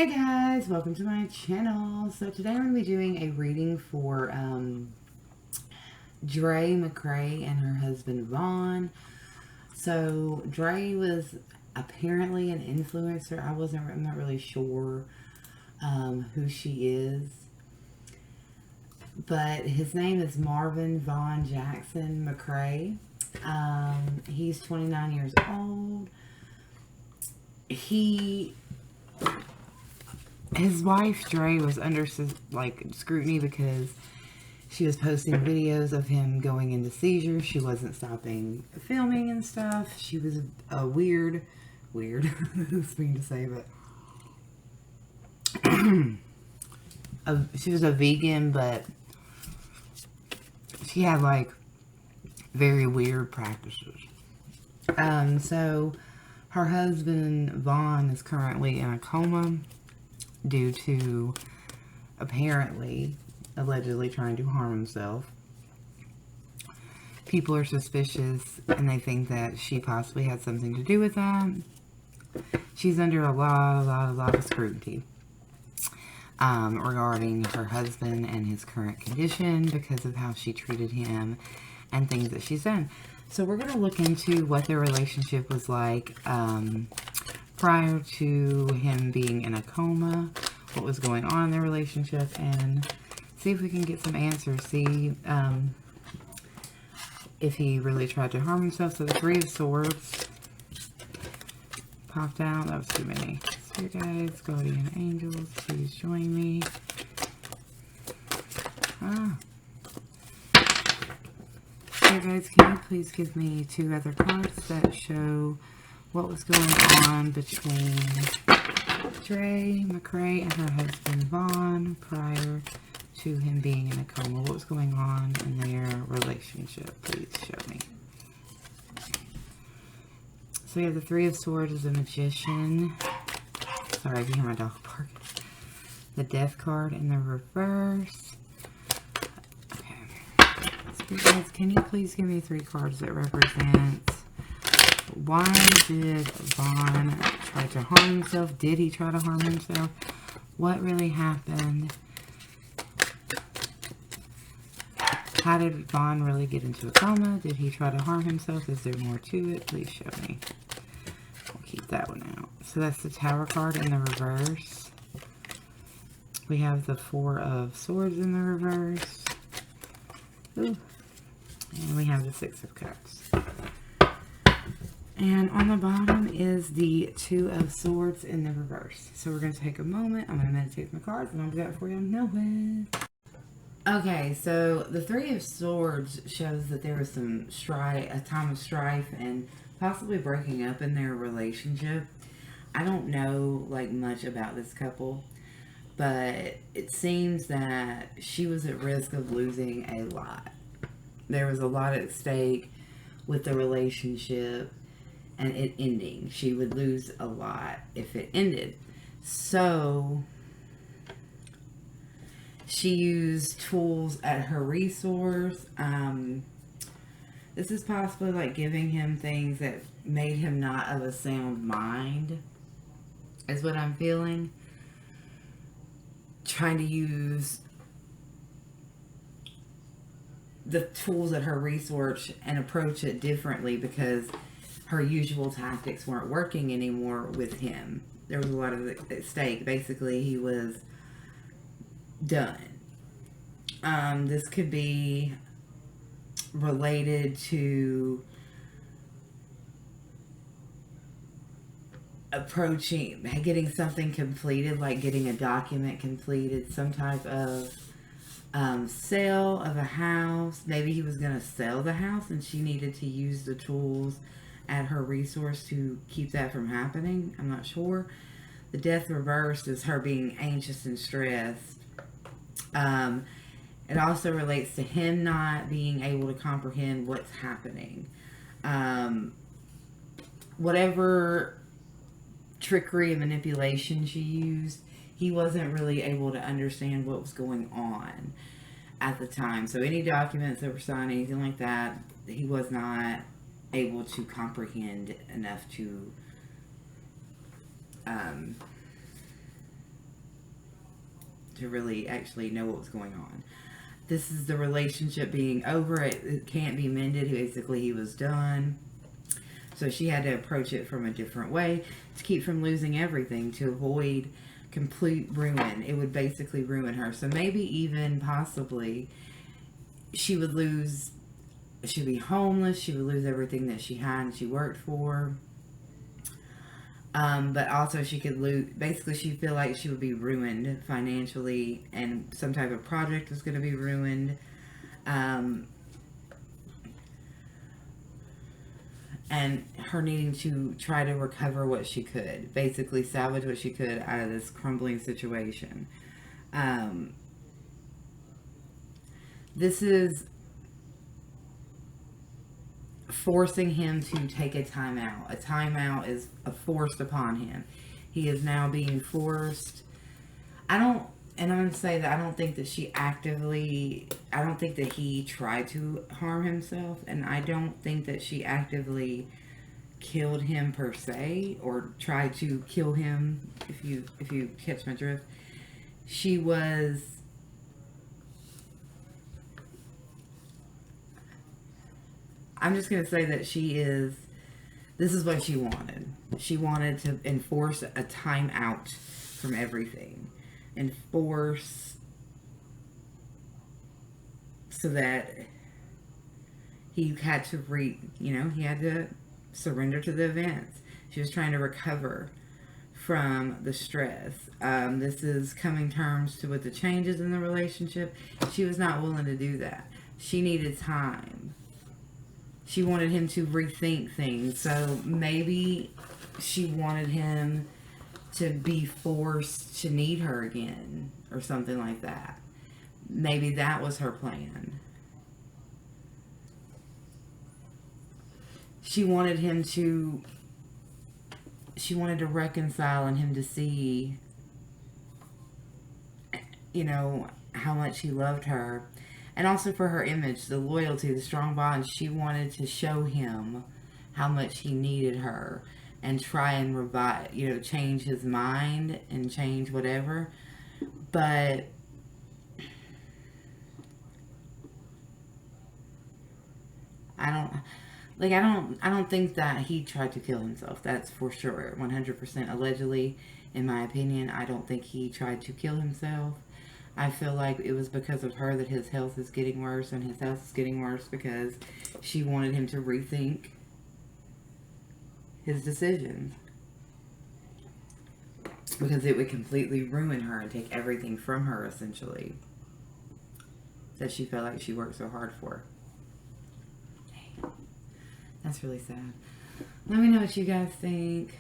Hey guys, welcome to my channel. So today I'm going to be doing a reading for Dre MCcray and her husband Vaughn. So Dre was apparently an influencer. I'm not really sure who she is. But his name is Marvin Vaughn Jackson MCcray. He's 29 years old. His wife, Dre, was under scrutiny because she was posting videos of him going into seizures. She wasn't stopping filming and stuff. She was a weird, thing to say, but she was a vegan, but she had very weird practices. So her husband, Vaughn, is currently in a coma due to allegedly trying to harm himself. People are suspicious and they think that she possibly had something to do with that. She's under a lot of scrutiny regarding her husband and his current condition because of how she treated him and things that she's done. So we're going to look into what their relationship was like prior to him being in a coma, what was going on in their relationship, and see if we can get some answers. See if he really tried to harm himself. So the Three of Swords popped out. That was too many. Spirit guides, guardian angels, please join me. Spirit guides, can you please give me two other cards that show what was going on between Dre MCcray and her husband Vaughn prior to him being in a coma? What was going on in their relationship? Please show me. So you have the Three of Swords as a magician. Sorry, I can hear my dog barking. The Death card in the reverse. Okay. Spirit guides, can you please give me three cards that represent why did Vaughn try to harm himself? Did he try to harm himself? What really happened? How did Vaughn really get into a coma? Did he try to harm himself? Is there more to it? Please show me. We'll keep that one out. So that's the Tower card in the reverse. We have the Four of Swords in the reverse. Ooh. And we have the Six of Cups. And on the bottom is the Two of Swords in the reverse. So we're going to take a moment. I'm going to meditate my cards and I'll do that for you in no way. Okay, so the Three of Swords shows that there was a time of strife and possibly breaking up in their relationship. I don't know much about this couple, but it seems that she was at risk of losing a lot. There was a lot at stake with the relationship and it ending. She would lose a lot if it ended. So she used tools at her resource. This is possibly giving him things that made him not of a sound mind, is what I'm feeling. Trying to use the tools at her resource and approach it differently because her usual tactics weren't working anymore with him. There was a lot at stake. Basically, he was done. This could be related to getting something completed, like getting a document completed, some type of sale of a house. Maybe he was going to sell the house and she needed to use the tools at her resource to keep that from happening. I'm not sure. The Death reversed is her being anxious and stressed. It also relates to him not being able to comprehend what's happening. Whatever trickery and manipulation she used, he wasn't really able to understand what was going on at the time. So any documents that were signed, anything like that, he was not able to comprehend enough to to really actually know what was going on. This is the relationship being over. It can't be mended. Basically, he was done. So she had to approach it from a different way to keep from losing everything, to avoid complete ruin. It would basically ruin her. So maybe even possibly she would lose, she'd be homeless, she would lose everything that she had and she worked for. But also she could lose, basically she'd feel like she would be ruined financially and some type of project was going to be ruined. And her needing to try to recover what she could, basically salvage what she could out of this crumbling situation. This is forcing him to take a timeout. A timeout is forced upon him. He is now being forced. I'm going to say that I don't think that I don't think that he tried to harm himself, and I don't think that she actively killed him per se, or tried to kill him, if you catch my drift. She was... I'm just going to say that this is what she wanted. She wanted to enforce a timeout from everything. Enforce so that he had to he had to surrender to the events. She was trying to recover from the stress. This is coming terms with the changes in the relationship. She was not willing to do that. She needed time. She wanted him to rethink things. So maybe she wanted him to be forced to need her again or something like that. Maybe that was her plan. She wanted to reconcile and him to see, how much he loved her. And also for her image, the loyalty, the strong bond. She wanted to show him how much he needed her and try and revive, change his mind and change whatever. But I don't think that he tried to kill himself. That's for sure. 100% allegedly, in my opinion. I don't think he tried to kill himself. I feel like it was because of her that his health is getting worse, and his health is getting worse because she wanted him to rethink his decisions. Because it would completely ruin her and take everything from her, essentially, that she felt like she worked so hard for. Dang. That's really sad. Let me know what you guys think.